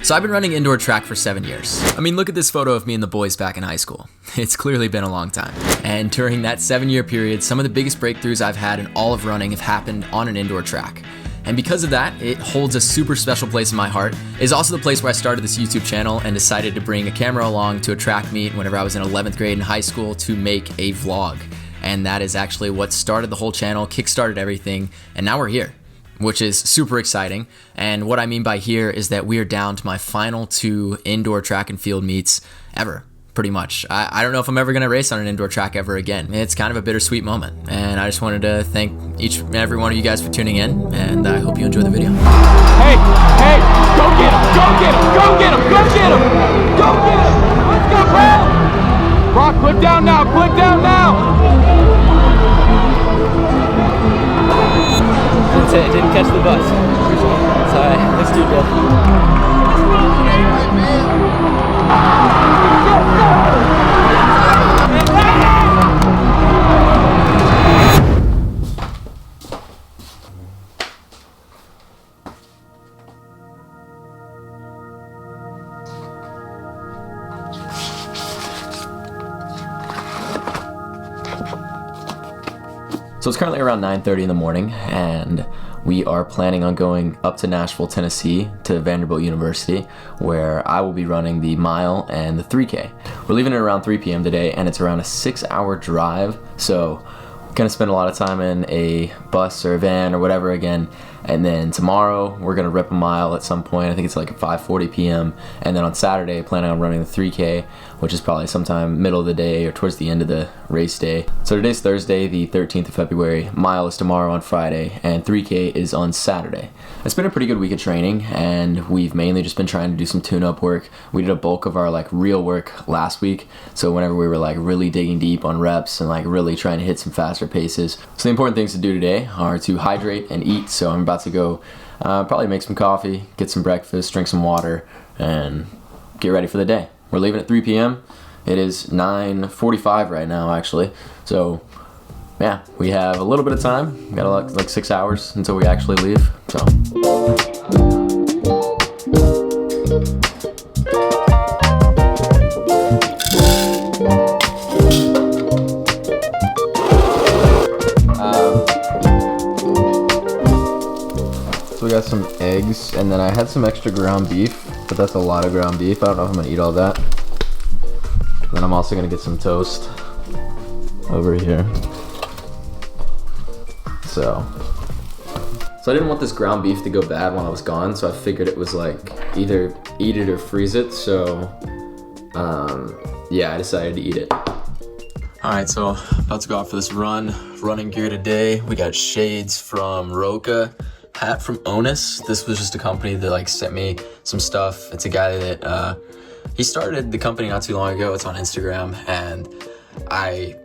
So I've been running indoor track for 7 years. I mean, look at this photo of me and the boys back in high school. It's clearly been a long time. And during that 7-year period, some of the biggest breakthroughs I've had in all of running have happened on an indoor track. And because of that, it holds a super special place in my heart. It's also the place where I started this YouTube channel and decided to bring a camera along to a track meet whenever I was in 11th grade in high school to make a vlog. And that is actually what started the whole channel, kickstarted everything, and now we're here, which is super exciting. And what I mean by here is that we are down to my final 2 indoor track and field meets ever, pretty much. I don't know if I'm ever gonna race on an indoor track ever again. It's kind of a bittersweet moment. And I just wanted to thank each and every one of you guys for tuning in, and I hope you enjoy the video. Hey, go get him, go get him, go get him, go get him, go get him, let's go, Brown! Brock, put down now, put down now! Didn't catch the bus. It's alright. Let's do good. So it's currently around 9:30 in the morning, and we are planning on going up to Nashville, Tennessee to Vanderbilt University, where I will be running the mile and the 3K. We're leaving at around 3 p.m. today, and it's around a 6-hour drive, so we're gonna spend a lot of time in a bus or a van or whatever again. And then tomorrow we're gonna rip a mile at some point. I think it's like at 5:40 p.m. And then on Saturday, planning on running the 3K, which is probably sometime middle of the day or towards the end of the race day. So today's Thursday, the 13th of February. Mile is tomorrow on Friday, and 3K is on Saturday. It's been a pretty good week of training, and we've mainly just been trying to do some tune-up work. We did a bulk of our real work last week, so whenever we were really digging deep on reps and really trying to hit some faster paces. So the important things to do today are to hydrate and eat. So I'm about to go probably make some coffee, get some breakfast, drink some water, and get ready for the day. We're leaving at 3 p.m. It is 9:45 right now, actually. So yeah, we have a little bit of time. We got like 6 hours until we actually leave. So. We got some eggs, and then I had some extra ground beef, but that's a lot of ground beef. I don't know if I'm gonna eat all that. Then I'm also gonna get some toast over here. So I didn't want this ground beef to go bad while I was gone, so I figured it was either eat it or freeze it. So yeah, I decided to eat it. All right, so about to go out for this running gear today. We got shades from Roka, hat from Onus. This was just a company that sent me some stuff. It's a guy that he started the company not too long ago. It's on Instagram, and I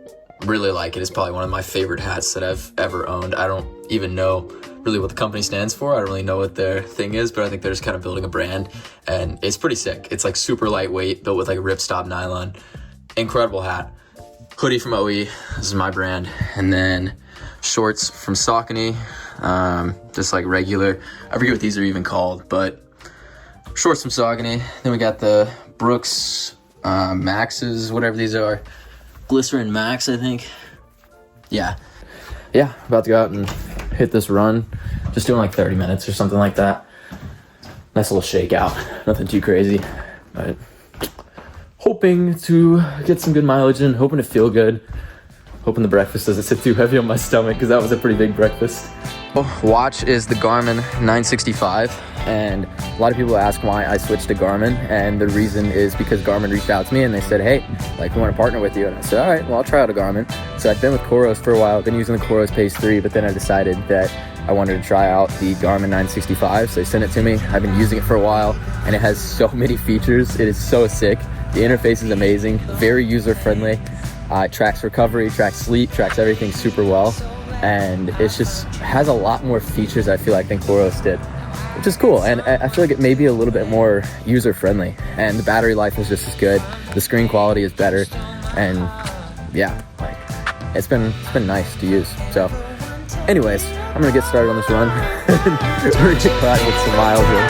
really like it. It's probably one of my favorite hats that I've ever owned. I don't even know really what the company stands for. I don't really know what their thing is, but I think they're just kind of building a brand, and it's pretty sick. It's super lightweight, built with ripstop nylon. Incredible hat. Hoodie from OE, this is my brand, and then shorts from Saucony, just regular. I forget what these are even called, but shorts from Saucony. Then we got the Brooks Maxes, whatever these are. Glycerin Max, I think. Yeah, about to go out and hit this run. Just doing 30 minutes or something like that. Nice little shakeout, nothing too crazy, but hoping to get some good mileage in, hoping to feel good, hoping the breakfast doesn't sit too heavy on my stomach, because that was a pretty big breakfast. Watch is the Garmin 965, and a lot of people ask why I switched to Garmin, and the reason is because Garmin reached out to me and they said, hey, we want to partner with you. And I said, all right, well, I'll try out a Garmin. So I've been with Coros for a while. I've been using the Coros Pace 3, but then I decided that I wanted to try out the Garmin 965, so they sent it to me. I've been using it for a while, and it has so many features. It is so sick. The interface is amazing, very user-friendly. It tracks recovery, tracks sleep, tracks everything super well. And it just has a lot more features, I feel than Coros did, which is cool. And I feel it may be a little bit more user-friendly. And the battery life is just as good. The screen quality is better. And yeah, it's been nice to use. So anyways, I'm gonna get started on this run. We're gonna get with some miles here.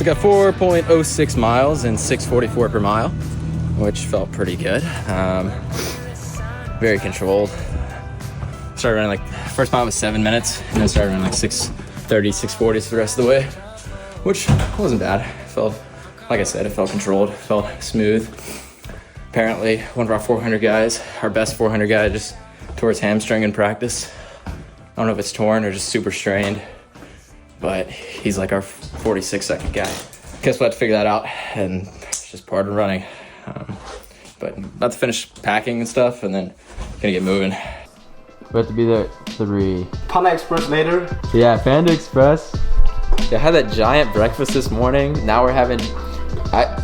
got 4.06 miles and 6:44 per mile, which felt pretty good. Very controlled. Started running like, first mile was 7 minutes, and then started running like 6:30, 6:40 for the rest of the way, which wasn't bad. Felt, like I said, it felt controlled, felt smooth. Apparently, one of our 400 guys, our best 400 guy, just tore his hamstring in practice. I don't know if it's torn or just super strained, but he's like our 46-second guy. Guess we'll have to figure that out, and it's just part of running. But about to finish packing and stuff, and then gonna get moving. We have to be there at 3. Panda Express later. Yeah, Panda Express. Yeah, I had that giant breakfast this morning. Now we're having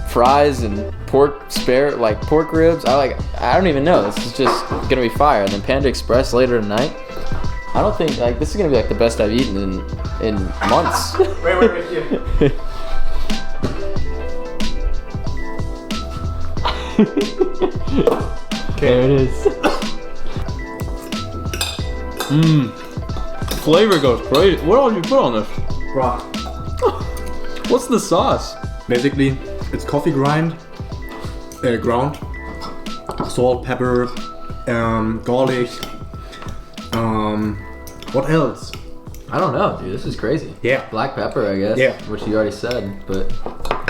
fries and pork ribs. I don't even know. This is just gonna be fire. And then Panda Express later tonight. I don't think this is gonna be like the best I've eaten in months. Wait here. There it is. Flavor goes crazy. What all did you put on this? Raw. What's the sauce? Basically, it's coffee ground, salt, pepper, garlic. What else? I don't know, dude. This is crazy. Yeah. Black pepper, I guess. Yeah. Which you already said, but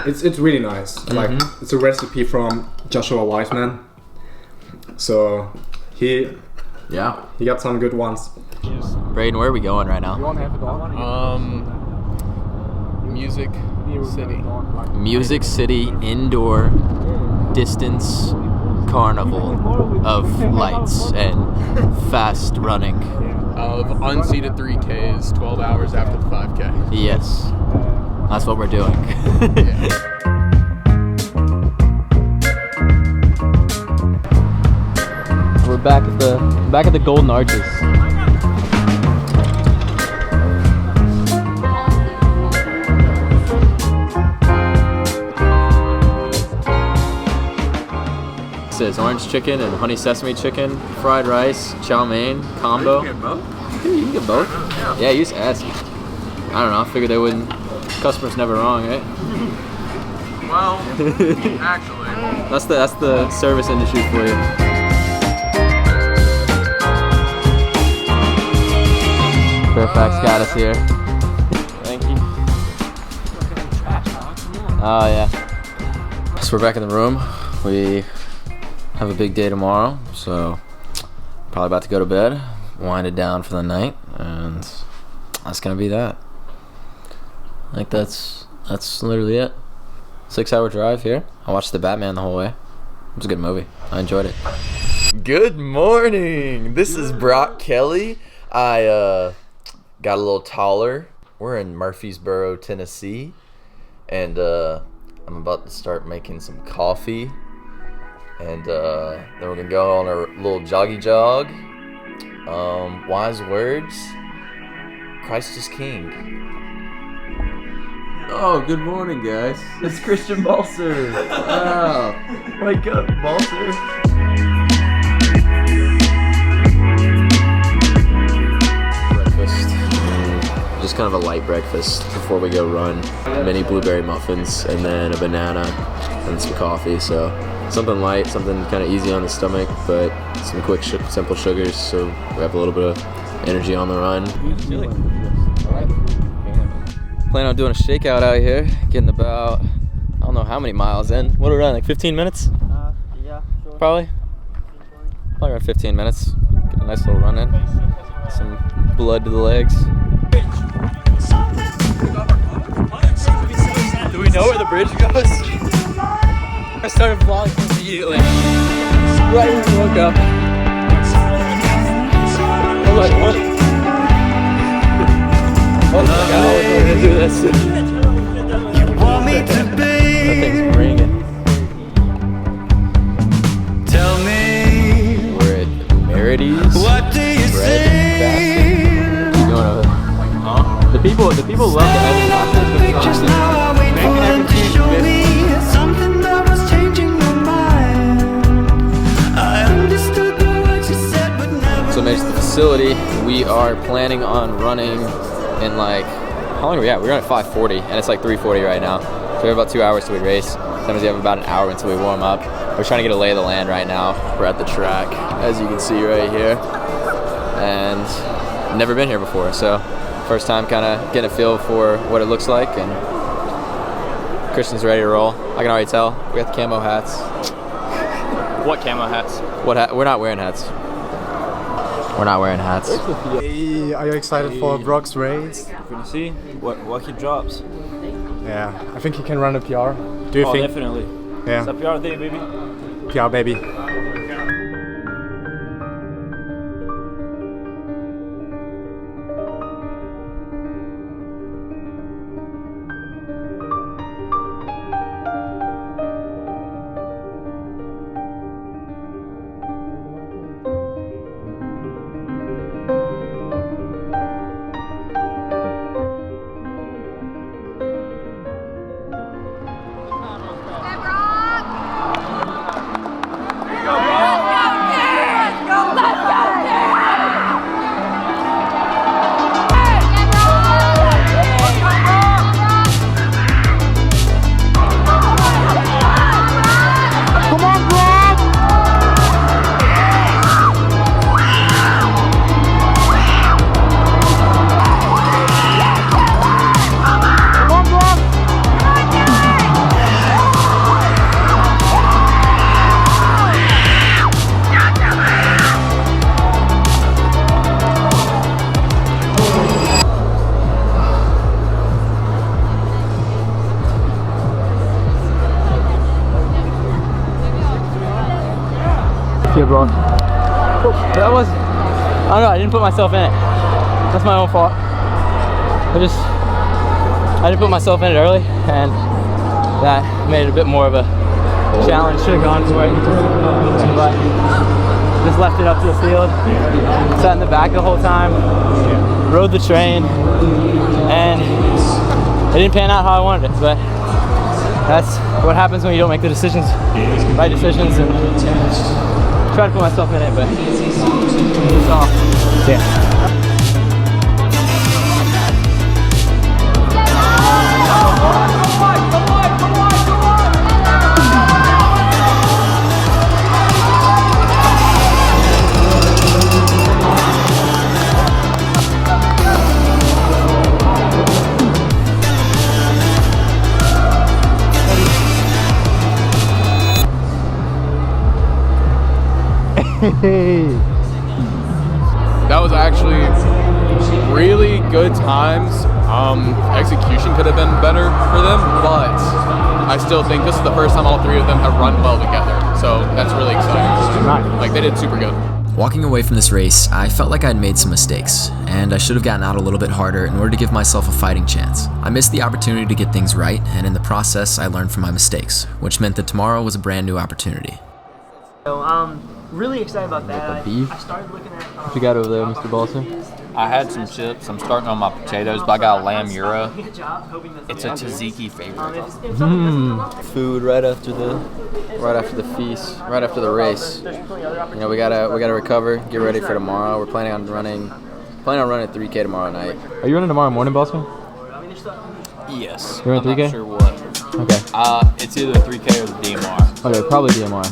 It's really nice. Like, it's a recipe from Joshua Weissman. So he got some good ones. Braden, where are we going right now? Music City. Music City Indoor Distance Carnival of Lights and Fast Running. Of unseated 3Ks, 12 hours after the 5K. Yes, that's what we're doing. We're back at the Golden Arches. It says orange chicken and honey sesame chicken, fried rice, chow mein combo. You can get both. Yeah, you just ask. I don't know. I figured they wouldn't. Customer's never wrong, right? Well, actually. That's the service industry for you. Fairfax got us here. Thank you. Oh yeah. So we're back in the room. We have a big day tomorrow, so probably about to go to bed, wind it down for the night, and that's gonna be that. I think that's literally it. 6-hour drive here. I watched the Batman the whole way. It was a good movie. I enjoyed it. Good morning. This is Brock Kelly. I got a little taller. We're in Murfreesboro, Tennessee, and I'm about to start making some coffee, and then we're gonna go on a little joggy jog. Wise words. Christ is King. Oh, good morning, guys. It's Christian Balser. Wow. Wake up, Balser. Breakfast. Just kind of a light breakfast before we go run. Mini blueberry muffins, and then a banana, and some coffee. So something light, something kind of easy on the stomach, but some quick, simple sugars, so we have a little bit of energy on the run. Plan on doing a shakeout out here, getting about, I don't know how many miles in. What are we running, like 15 minutes? Yeah, sure. Probably around 15 minutes. Get a nice little run in. Some blood to the legs. Do we know where the bridge goes? I started vlogging immediately. Right when we woke up. I'm like, what? Oh my god, I was going to do this. You want me to be? That thing's ringing. Tell me. We're at Merides. What do you Bread say? basket. Keep going over there. Huh? The people love the Evan Pictures now I wait for them to show me something that was changing my mind. I understood the words you said, but never. So made it to the facility. We are planning on running in like, how long are we at? We're at 5:40 and it's like 3:40 right now. we have about 2 hours till we race. Sometimes we have about an hour until we warm up. We're trying to get a lay of the land right now. We're at the track, as you can see right here. And never been here before, so first time kind of getting a feel for what it looks like. And Christian's ready to roll. I can already tell. We got the camo hats. What camo hats? We're not wearing hats. We're not wearing hats. Hey, are you excited for Brock's race? We're gonna see what he drops. Yeah, I think he can run a PR. Do you think? Definitely. Yeah. It's a PR day, baby. PR, baby. Yeah, bro. That was, I don't know, I didn't put myself in it. That's my own fault. I didn't put myself in it early, and that made it a bit more of a challenge. Should have gone for it, but just left it up to the field. Sat in the back the whole time, rode the train, and it didn't pan out how I wanted it, but that's what happens when you don't make the decisions, right decisions, and try to put myself in it, but it's all, yeah. That was actually really good times. Execution could have been better for them, but I still think this is the first time all three of them have run well together. So that's really exciting. Like, they did super good. Walking away from this race, I felt like I'd made some mistakes, and I should have gotten out a little bit harder in order to give myself a fighting chance. I missed the opportunity to get things right, and in the process, I learned from my mistakes, which meant that tomorrow was a brand new opportunity. So, really excited about that. I started looking at. What you got over there, Mr. Balsa? I had some chips. I'm starting on my potatoes, but I got a lamb euro. It's a tzatziki favorite. Food right after the feast, right after the race. You know, we gotta recover, get ready for tomorrow. We're planning on running 3K tomorrow night. Are you running tomorrow morning, Balsa? Yes. You're running 3K? I'm not sure what. Okay. It's either the 3K or the DMR. Okay, probably DMR.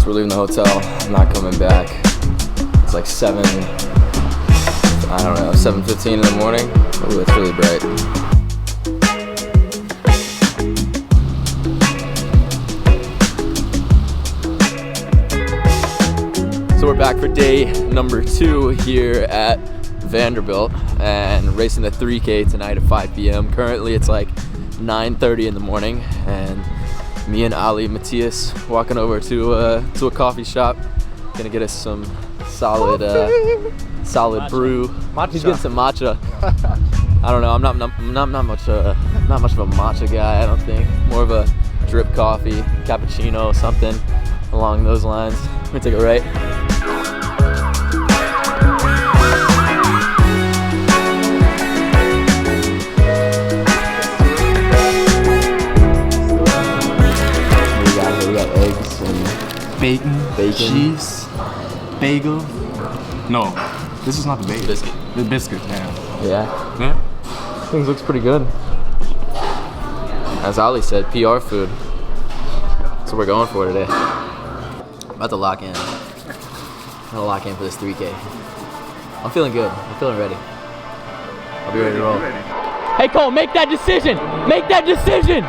We're leaving the hotel, I'm not coming back. It's like 7:15 in the morning. Ooh, it's really bright. So we're back for day number 2 here at Vanderbilt and racing the 3K tonight at 5 p.m. Currently it's like 9:30 in the morning, and me and Ali Matthias walking over to a coffee shop, gonna get us some solid brew. He's getting some matcha. I don't know. I'm not much of a matcha guy. I don't think. More of a drip coffee, cappuccino, something along those lines. We're gonna take a right. Bacon, cheese, bagel. No, This is not the base. Biscuit. The biscuit, yeah. Yeah. Yeah. Things looks pretty good. As Ali said, PR food. That's what we're going for today. About to lock in. I'm gonna lock in for this 3K. I'm feeling good. I'm feeling ready. I'll be ready to roll. Hey Cole, make that decision! Make that decision!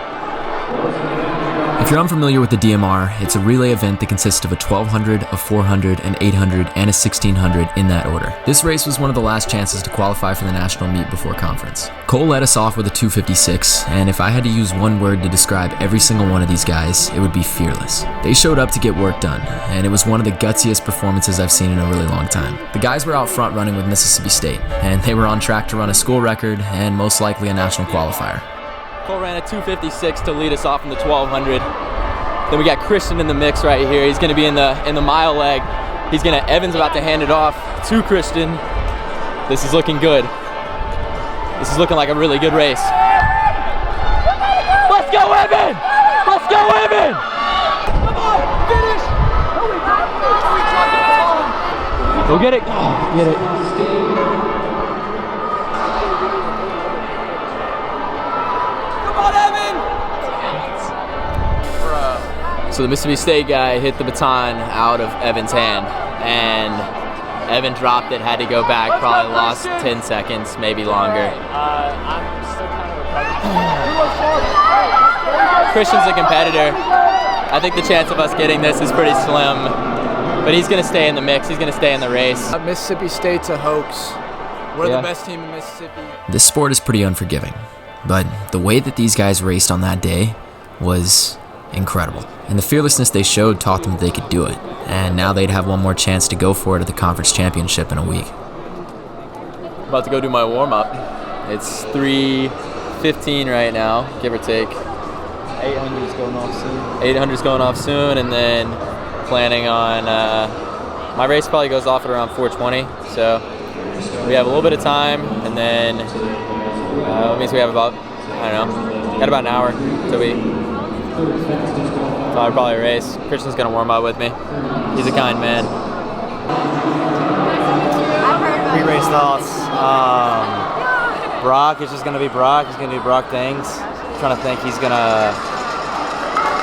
If you're unfamiliar with the DMR, it's a relay event that consists of a 1200, a 400, an 800, and a 1600 in that order. This race was one of the last chances to qualify for the national meet before conference. Cole led us off with a 256, and if I had to use one word to describe every single one of these guys, it would be fearless. They showed up to get work done, and it was one of the gutsiest performances I've seen in a really long time. The guys were out front running with Mississippi State, and they were on track to run a school record and most likely a national qualifier. Cole ran a 256 to lead us off in the 1200. Then we got Christian in the mix right here. He's gonna be in the mile leg. Evan's about to hand it off to Christian. This is looking good. This is looking like a really good race. Let's go, Evan! Let's go, Evan! Come on, finish! Go get it. Oh, get it. So the Mississippi State guy hit the baton out of Evan's hand, and Evan dropped it, had to go back, probably lost 10 seconds, maybe longer. I'm still kind of recovering. Christian's a competitor. I think the chance of us getting this is pretty slim, but he's gonna stay in the mix, he's gonna stay in the race. Mississippi State's a hoax. We're the best team in Mississippi. This sport is pretty unforgiving, but the way that these guys raced on that day was incredible. And the fearlessness they showed taught them they could do it. And now they'd have one more chance to go for it at the conference championship in a week. I'm about to go do my warm-up. It's 3:15 right now, give or take. 800's going off soon. 800's going off soon, and then planning on, my race probably goes off at around 4:20. So we have a little bit of time, and then it means we have about, I don't know, got about an hour till we I'll probably race. Christian's gonna warm up with me. He's a kind man. Pre-race thoughts. Brock is just gonna be Brock. He's gonna do Brock things. I'm trying to think he's gonna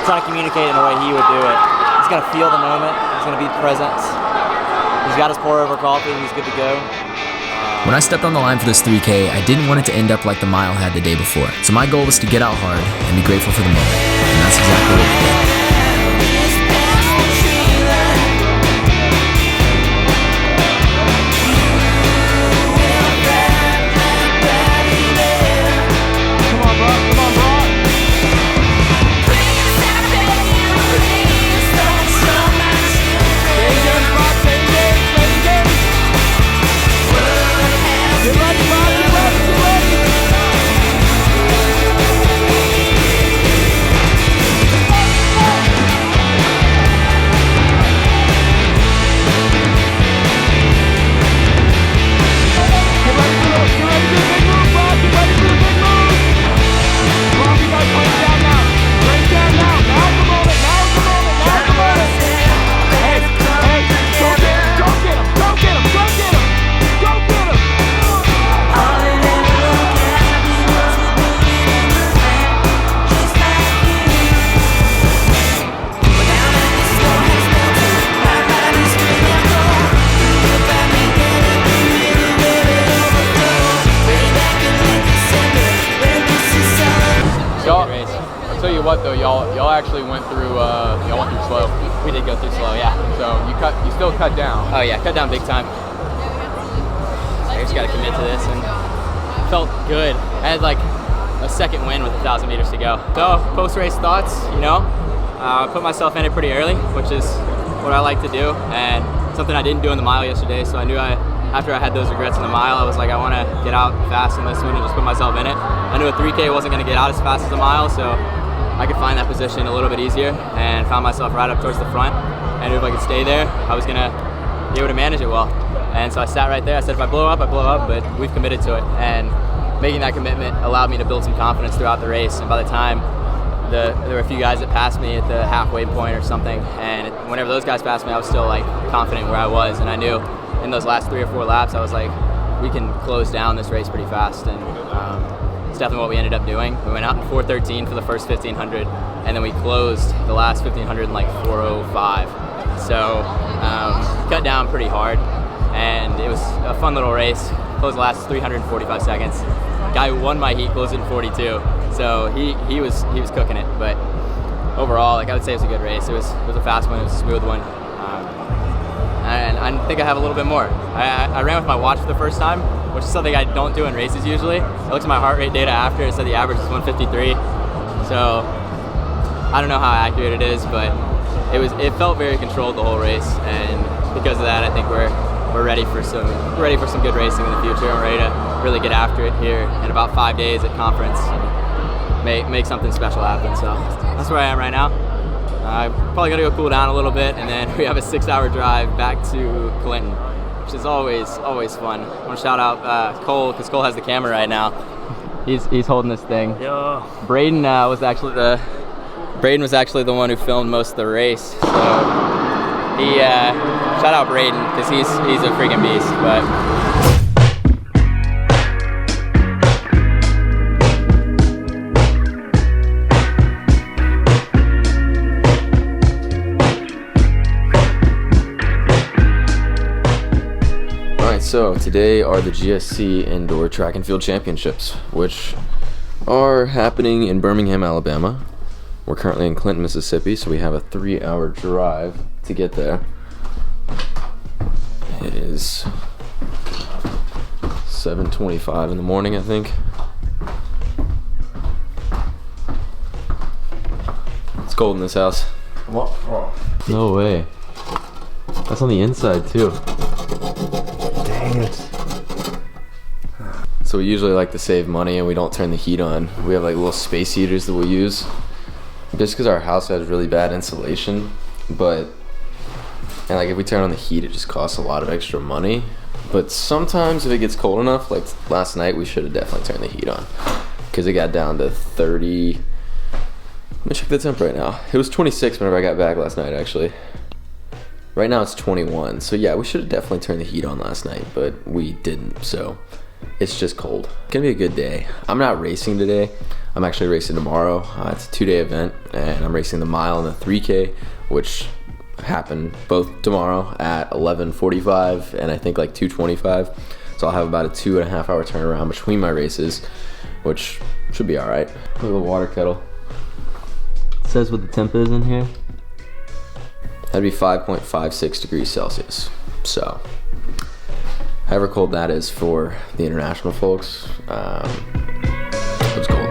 try to communicate in the way he would do it. He's gonna feel the moment. He's gonna be present. He's got his pour over coffee. He's good to go. When I stepped on the line for this 3K, I didn't want it to end up like the mile had the day before. So my goal was to get out hard and be grateful for the moment. And that's exactly what we did. What though, y'all actually went through slow. We did go through slow, yeah. So you still cut down. Oh yeah, cut down big time. I just got to commit to this, and felt good. I had like a second win with 1,000 meters to go. So post-race thoughts, I put myself in it pretty early, which is what I like to do, and something I didn't do in the mile yesterday. So I knew after I had those regrets in the mile, I was like, I want to get out fast in this one and just put myself in it. I knew a 3K wasn't going to get out as fast as a mile, so I could find that position a little bit easier, and found myself right up towards the front. I knew if I could stay there, I was gonna be able to manage it well. And so I sat right there. I said, if I blow up, I blow up, but we've committed to it. And making that commitment allowed me to build some confidence throughout the race. And by the time there were a few guys that passed me at the halfway point or something, and whenever those guys passed me, I was still like confident where I was, and I knew in those last 3 or 4 laps, I was like, we can close down this race pretty fast, and it's definitely what we ended up doing. We went out in 4:13 for the first 1500, and then we closed the last 1500 in like 4:05. So cut down pretty hard, and it was a fun little race. Closed the last 345 seconds. Guy who won my heat closed in 42, so he was cooking it. But overall, like I would say, it was a good race. It was a fast one. It was a smooth one. And I think I have a little bit more. I ran with my watch for the first time, which is something I don't do in races usually. I looked at my heart rate data after, it said the average was 153. So I don't know how accurate it is, but it felt very controlled the whole race, and because of that, I think we're ready for some good racing in the future. I'm ready to really get after it here in about 5 days at conference, make something special happen. So that's where I am right now. I'm probably gonna go cool down a little bit, and then we have a 6-hour drive back to Clinton, which is always fun. I want to shout out Cole, because Cole has the camera right now. He's holding this thing. Yo. Braden was actually the one who filmed most of the race. So he shout out Braden, because he's a freaking beast. But so today are the GSC Indoor Track and Field Championships, which are happening in Birmingham, Alabama. We're currently in Clinton, Mississippi, so we have a 3-hour drive to get there. It is 7:25 in the morning, I think. It's cold in this house. What? Oh. No way. That's on the inside too. Dang it. So we usually like to save money and we don't turn the heat on. We have like little space heaters that we'll use. Just because our house has really bad insulation, and like if we turn on the heat, it just costs a lot of extra money. But sometimes if it gets cold enough, like last night, we should have definitely turned the heat on, because it got down to 30. Let me check the temp right now. It was 26 whenever I got back last night, actually. Right now it's 21. So yeah, we should have definitely turned the heat on last night, but we didn't. So it's just cold. It's gonna be a good day. I'm not racing today. I'm actually racing tomorrow. It's a 2-day event, and I'm racing the mile and the 3K, which happen both tomorrow at 11:45 and I think like 2:25. So I'll have about a 2.5 hour turnaround between my races, which should be all right. Look at the water kettle. It says what the temp is in here. That'd be 5.56 degrees Celsius. So, however cold that is for the international folks, it was cold.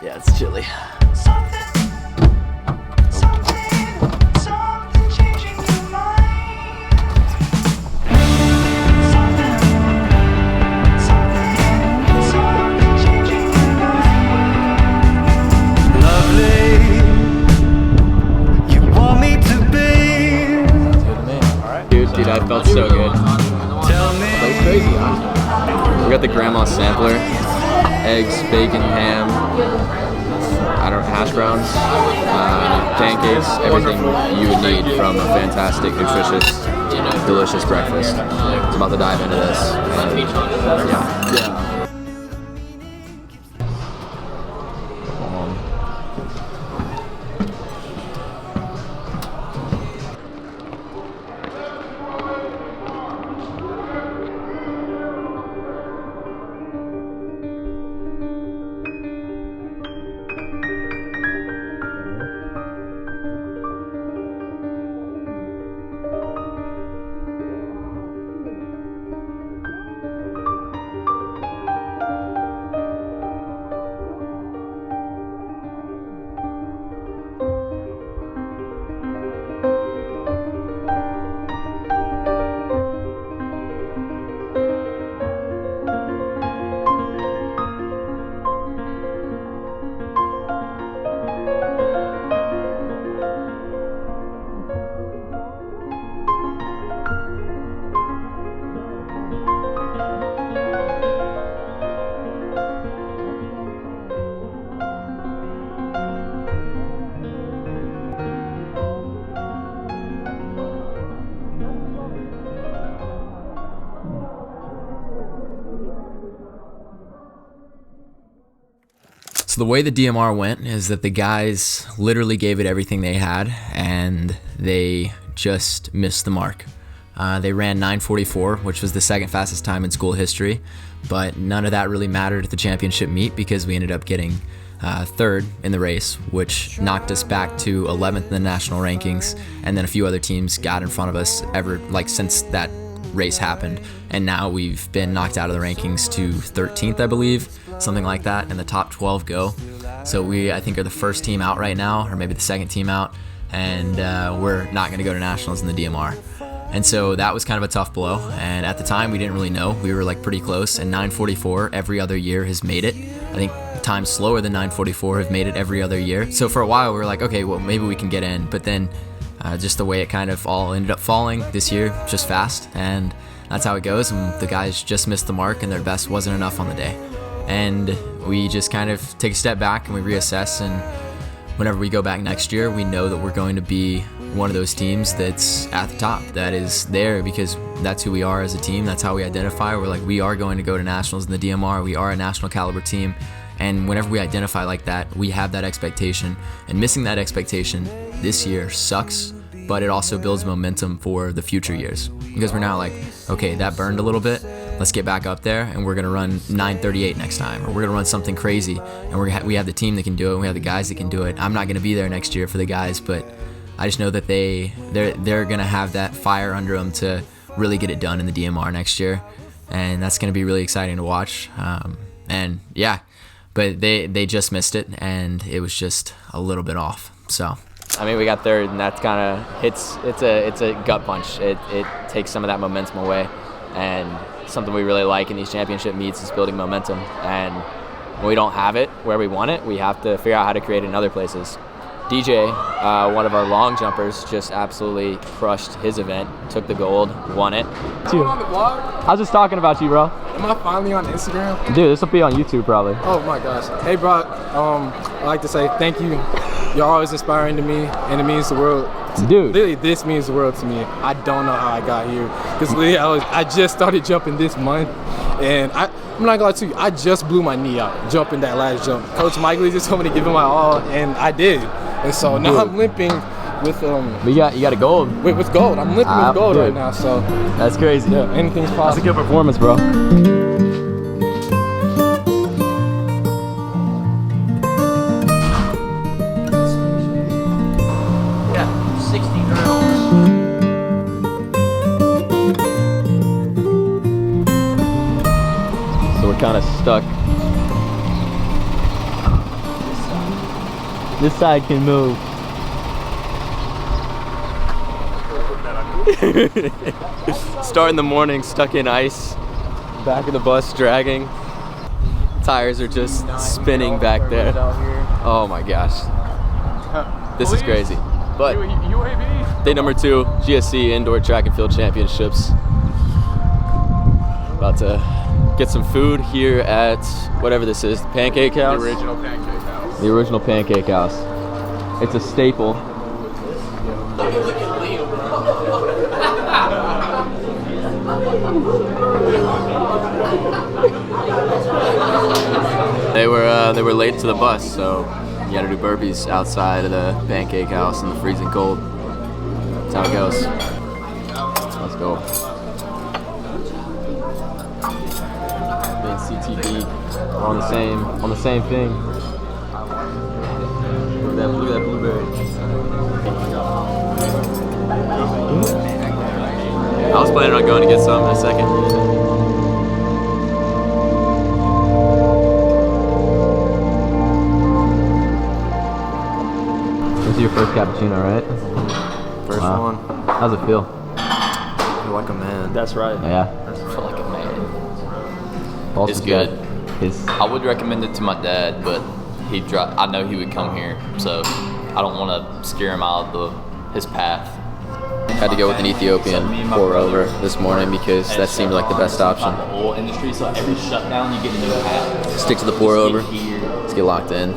Yeah, it's chilly. Dude, that felt so good. That was crazy, huh? We got the grandma sampler, eggs, bacon, ham, hash browns, pancakes, everything you would need from a fantastic, nutritious, delicious breakfast. I'm about to dive into this. Yeah. So the way the DMR went is that the guys literally gave it everything they had, and they just missed the mark. They ran 9:44, which was the second fastest time in school history, but none of that really mattered at the championship meet because we ended up getting third in the race, which knocked us back to 11th in the national rankings, and then a few other teams got in front of us since that race happened, and now we've been knocked out of the rankings to 13th, I believe, something like that, and the top 12 go. So we, I think, are the first team out right now, or maybe the second team out, and we're not going to go to nationals in the DMR. And so that was kind of a tough blow, and at the time we didn't really know. We were like pretty close, and 9:44 every other year has made it. I think times slower than 9:44 have made it every other year. So for a while we were like, okay, well maybe we can get in, but then just the way it kind of all ended up falling this year, just fast, and that's how it goes. And the guys just missed the mark, and their best wasn't enough on the day. And we just kind of take a step back and we reassess, and whenever we go back next year, we know that we're going to be one of those teams that's at the top, that is there because that's who we are as a team. That's how we identify. We're like, we are going to go to nationals in the DMR. We are a national caliber team. And whenever we identify like that, we have that expectation. And missing that expectation this year sucks, but it also builds momentum for the future years. Because we're now like, okay, that burned a little bit. Let's get back up there, and we're going to run 9:38 next time, or we're going to run something crazy. And we have the team that can do it, and we have the guys that can do it. I'm not going to be there next year for the guys, but I just know that they're going to have that fire under them to really get it done in the DMR next year. And that's going to be really exciting to watch. And yeah, but they just missed it, and it was just a little bit off. So I mean, we got third, and that's kind of it's a gut punch. It takes some of that momentum away, and something we really like in these championship meets is building momentum. And when we don't have it where we want it, we have to figure out how to create it in other places. DJ, one of our long jumpers, just absolutely crushed his event, took the gold, won it. Am I on the vlog? I was just talking about you, bro. Am I finally on Instagram? Dude, this will be on YouTube probably. Oh my gosh. Hey, Brock. I'd like to say thank you. You're always inspiring to me, and it means the world. Dude. Literally, this means the world to me. I don't know how I got here. Because literally, I just started jumping this month, and I'm not gonna lie to you, I just blew my knee out jumping that last jump. Coach Mike Lee just told me to give it my all, and I did. And so now I'm limping with But you got a gold. With gold. I'm limping with gold right now. So that's crazy. Yeah, anything's possible. That's a good performance, bro. Yeah, 60 drills. So we're kind of stuck. This side can move. Start in the morning, stuck in ice. Back of the bus dragging. Tires are just spinning back there. Oh my gosh. This is crazy. But day number 2, GSC Indoor Track and Field Championships. About to get some food here at whatever this is, the Pancake House. The original Pancake House. The original Pancake House. It's a staple. They were late to the bus, so you gotta do burpees outside of the Pancake House in the freezing cold. That's how it goes. Let's go. Me and CTB are on the same thing. Look at that blueberry. I was planning on going to get some in a second. This is your first cappuccino, right? First one. How's it feel? I feel like a man. That's right. Yeah. I feel like a man. It's good. His I would recommend it to my dad, but I know he would come here, so I don't want to steer him out of his path. Had to go with an Ethiopian pour over this morning because that seemed like the best option. The oil industry, so every shutdown you get a new hat. Stick to the pour over. Let's get locked in.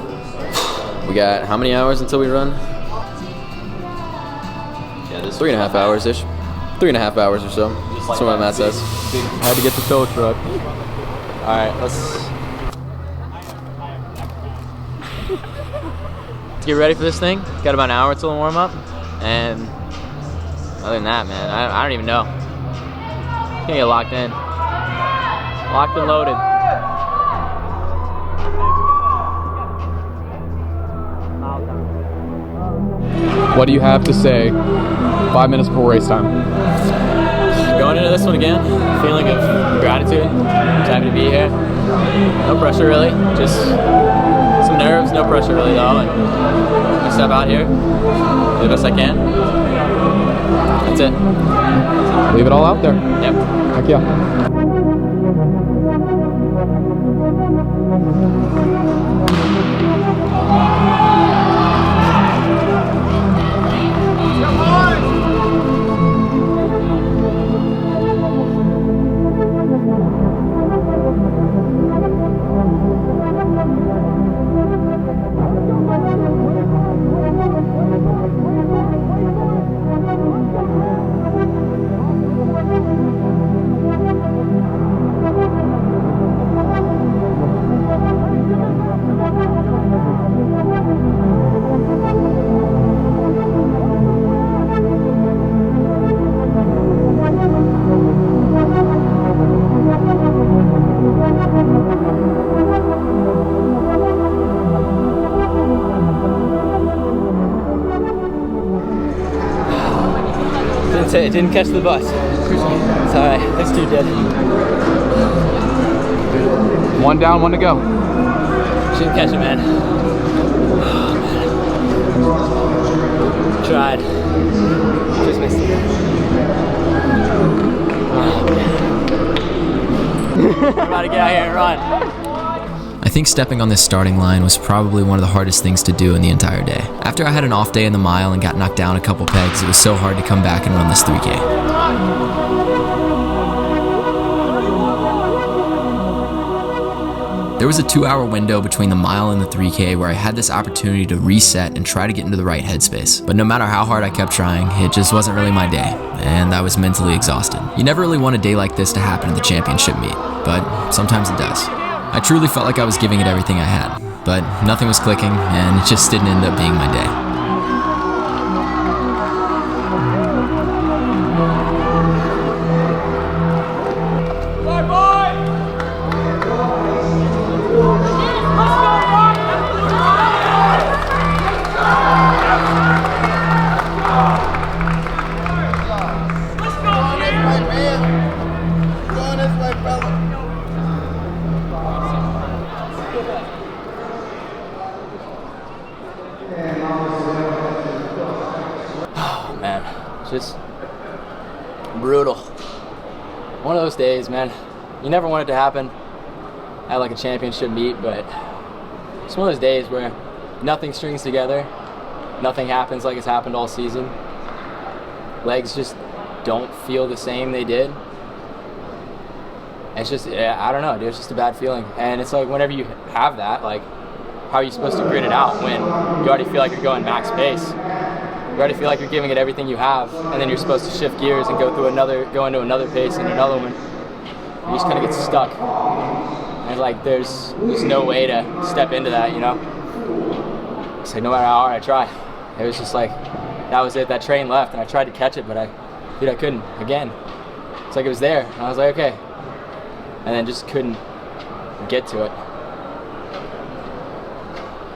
We got how many hours until we run? Yeah, this 3.5 hours ish. 3.5 hours or so. That's what my math says. I had to get the tow truck. All right, let's. to get ready for this thing. Got about an hour till the warm up, and other than that, man, I don't even know. Can't get locked in. Locked and loaded. What do you have to say 5 minutes before race time? Going into this one again, feeling of gratitude, just happy to be here. No pressure really, just some nerves, no pressure really though. And I step out here, do the best I can. That's it. Leave it all out there. Yep. Heck yeah. Didn't catch the bus. It's alright. Next two did. One down, one to go. Didn't catch it, man. Tried. Just missed it. We're about to get out here and run. I think stepping on this starting line was probably one of the hardest things to do in the entire day. After I had an off day in the mile and got knocked down a couple pegs, it was so hard to come back and run this 3K. There was a 2-hour window between the mile and the 3K where I had this opportunity to reset and try to get into the right headspace. But no matter how hard I kept trying, it just wasn't really my day, and I was mentally exhausted. You never really want a day like this to happen at the championship meet, but sometimes it does. I truly felt like I was giving it everything I had, but nothing was clicking, and it just didn't end up being my day. Just brutal. One of those days, man. You never want it to happen at like a championship meet, but it's one of those days where nothing strings together, nothing happens like it's happened all season. Legs just don't feel the same they did. It's just, I don't know, dude, it's just a bad feeling. And it's like whenever you have that, like, how are you supposed to grit it out when you already feel like you're going max pace? You already feel like you're giving it everything you have, and then you're supposed to shift gears and go into another pace and another one. You just kind of get stuck. And like there's no way to step into that, you know? It's like no matter how hard I try, it was just like, that was it, that train left, and I tried to catch it, but I couldn't, again. It's like it was there, and I was like, okay. And then just couldn't get to it.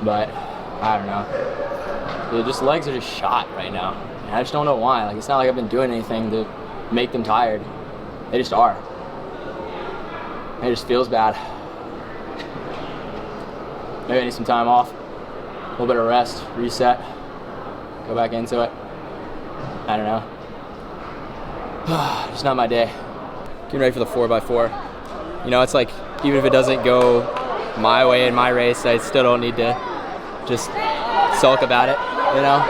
But, I don't know. Dude, just legs are just shot right now. And I just don't know why. Like, it's not like I've been doing anything to make them tired. They just are. It just feels bad. Maybe I need some time off. A little bit of rest, reset, go back into it. I don't know. It's not my day. Getting ready for the 4x4. You know, it's like, even if it doesn't go my way in my race, I still don't need to just sulk about it, you know?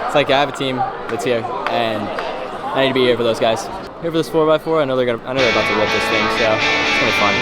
It's like I have a team that's here, and I need to be here for those guys. Here for this 4x4, I know they're about to rip this thing, so it's gonna be fun.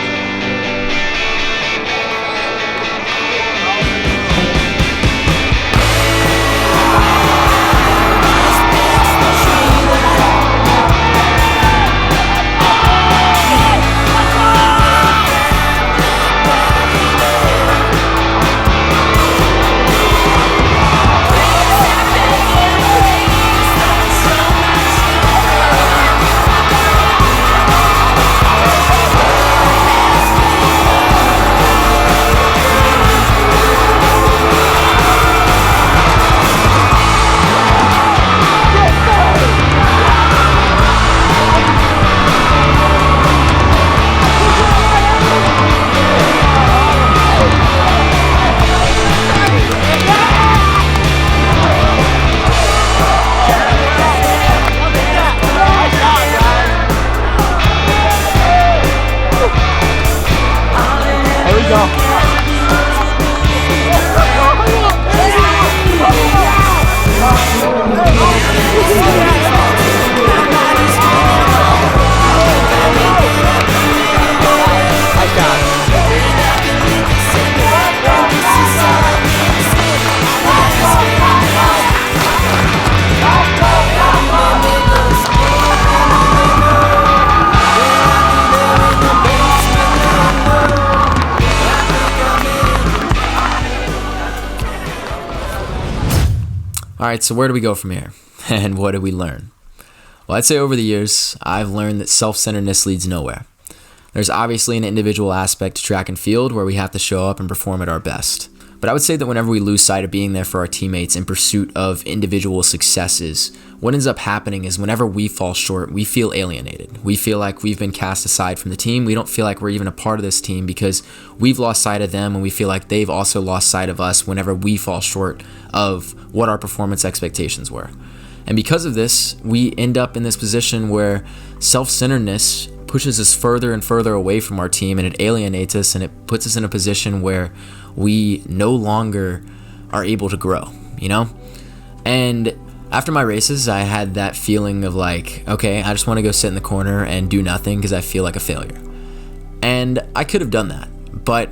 All right, so where do we go from here? And what did we learn? Well, I'd say over the years, I've learned that self-centeredness leads nowhere. There's obviously an individual aspect to track and field where we have to show up and perform at our best. But I would say that whenever we lose sight of being there for our teammates in pursuit of individual successes, what ends up happening is whenever we fall short, we feel alienated. We feel like we've been cast aside from the team. We don't feel like we're even a part of this team because we've lost sight of them, and we feel like they've also lost sight of us whenever we fall short of what our performance expectations were. And because of this, we end up in this position where self-centeredness pushes us further and further away from our team, and it alienates us, and it puts us in a position where we no longer are able to grow, you know? And after my races, I had that feeling of like, okay, I just want to go sit in the corner and do nothing because I feel like a failure. And I could have done that, but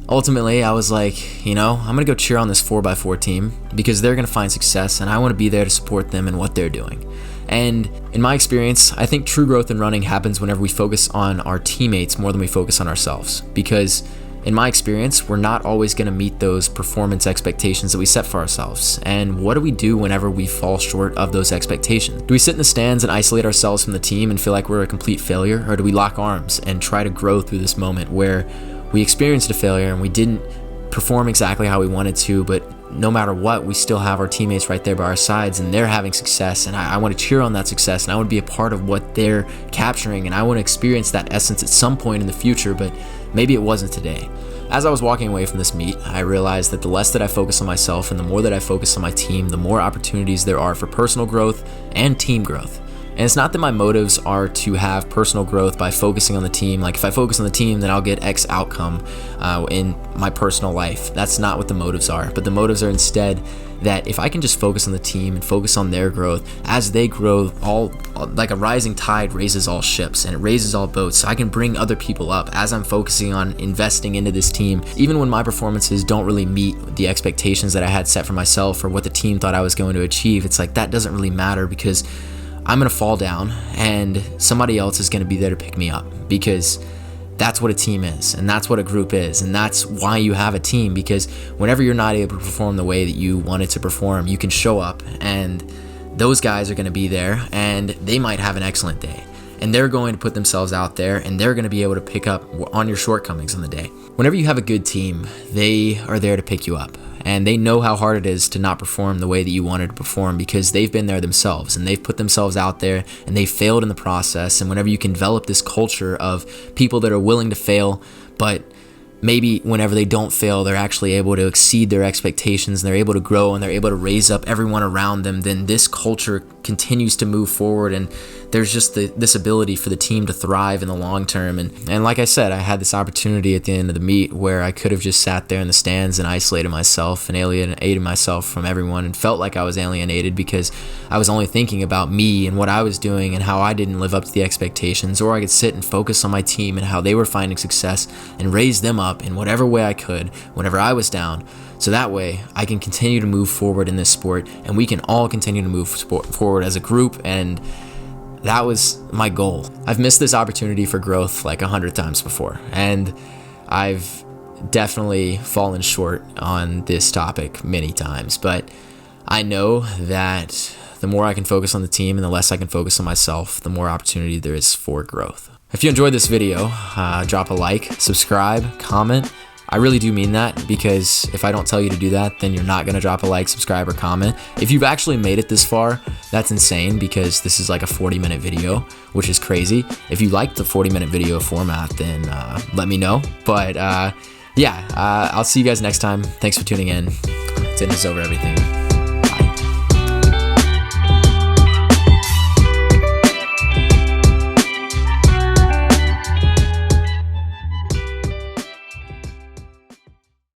ultimately I was like, you know, I'm going to go cheer on this 4x4 team because they're going to find success, and I want to be there to support them in what they're doing. And in my experience, I think true growth in running happens whenever we focus on our teammates more than we focus on ourselves. Because in my experience, we're not always going to meet those performance expectations that we set for ourselves. And what do we do whenever we fall short of those expectations? Do we sit in the stands and isolate ourselves from the team and feel like we're a complete failure? Or do we lock arms and try to grow through this moment where we experienced a failure and we didn't perform exactly how we wanted to, but no matter what, we still have our teammates right there by our sides, and they're having success, and I want to cheer on that success, and I want to be a part of what they're capturing, and I want to experience that essence at some point in the future, but maybe it wasn't today. As I was walking away from this meet, I realized that the less that I focus on myself and the more that I focus on my team, the more opportunities there are for personal growth and team growth. And it's not that my motives are to have personal growth by focusing on the team. Like if I focus on the team, then I'll get X outcome in my personal life. That's not what the motives are. But the motives are instead that if I can just focus on the team and focus on their growth, as they grow, all like a rising tide raises all ships and it raises all boats. So I can bring other people up as I'm focusing on investing into this team. Even when my performances don't really meet the expectations that I had set for myself or what the team thought I was going to achieve, it's like that doesn't really matter because I'm going to fall down and somebody else is going to be there to pick me up, because that's what a team is, and that's what a group is, and that's why you have a team. Because whenever you're not able to perform the way that you wanted to perform, you can show up and those guys are going to be there and they might have an excellent day, and they're going to put themselves out there and they're going to be able to pick up on your shortcomings in the day. Whenever you have a good team, they are there to pick you up. And they know how hard it is to not perform the way that you wanted to perform because they've been there themselves and they've put themselves out there and they failed in the process. And whenever you can develop this culture of people that are willing to fail, but maybe whenever they don't fail, they're actually able to exceed their expectations and they're able to grow and they're able to raise up everyone around them, then this culture continues to move forward, and there's just this ability for the team to thrive in the long term. And like I said, I had this opportunity at the end of the meet where I could have just sat there in the stands and isolated myself and alienated myself from everyone and felt like I was alienated because I was only thinking about me and what I was doing and how I didn't live up to the expectations. Or I could sit and focus on my team and how they were finding success and raise them up in whatever way I could whenever I was down. So that way I can continue to move forward in this sport and we can all continue to move forward as a group, and that was my goal. I've missed this opportunity for growth like 100 times before, and I've definitely fallen short on this topic many times, but I know that the more I can focus on the team and the less I can focus on myself, the more opportunity there is for growth. If you enjoyed this video, drop a like, subscribe, comment. I really do mean that, because if I don't tell you to do that, then you're not going to drop a like, subscribe, or comment. If you've actually made it this far, that's insane, because this is like a 40-minute video, which is crazy. If you like the 40-minute video format, then let me know. But yeah, I'll see you guys next time. Thanks for tuning in. Fitness over everything.